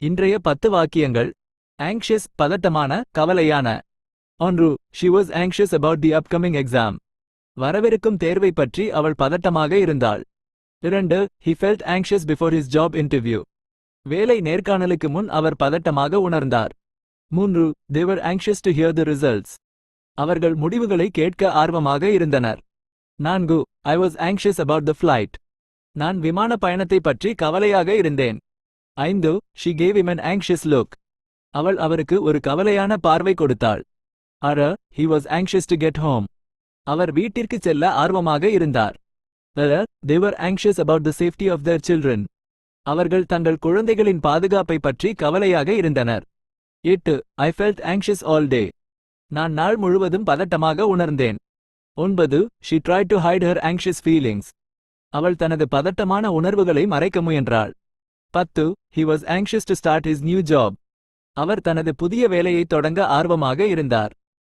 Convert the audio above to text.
இன்றைய 10 வாக்கியங்கள். anxious பதட்டமான, கவலையான. 1. She was anxious about the upcoming exam. வரவிருக்கும் தேர்வை பற்றி அவள் பதட்டமாக இருந்தாள். 2. He felt anxious before his job interview. வேலை நேர்காணலுக்கு முன் அவர் பதட்டமாக உணர்ந்தார். 3. They were anxious to hear the results. அவர்கள் முடிவுகளை கேட்க ஆர்வமாக இருந்தனர். 4. I was anxious about the flight. நான் விமான பயணத்தை பற்றி கவலையாக இருந்தேன். 5. She gave him an anxious look. அவள் அவருக்கு ஒரு கவலையான பார்வை கொடுத்தாள். 6. He was anxious to get home. அவர் வீட்டிற்கு செல்ல ஆர்வமாக இருந்தார். 7. They were anxious about the safety of their children. அவர்கள் தங்கள் குழந்தைகளின் பாதுகாப்பை பற்றி கவலையாக இருந்தனர். 8. I felt anxious all day. நான் நாள் முழுவதும் பதட்டமாக உணர்ந்தேன். 9. She tried to hide her anxious feelings. அவள் தனது பதட்டமான உணர்வுகளை மறைக்க முயன்றாள். 10. He was anxious to start his new job. அவர் தனது புதிய வேலையை தொடங்க ஆர்வமாக இருந்தார்.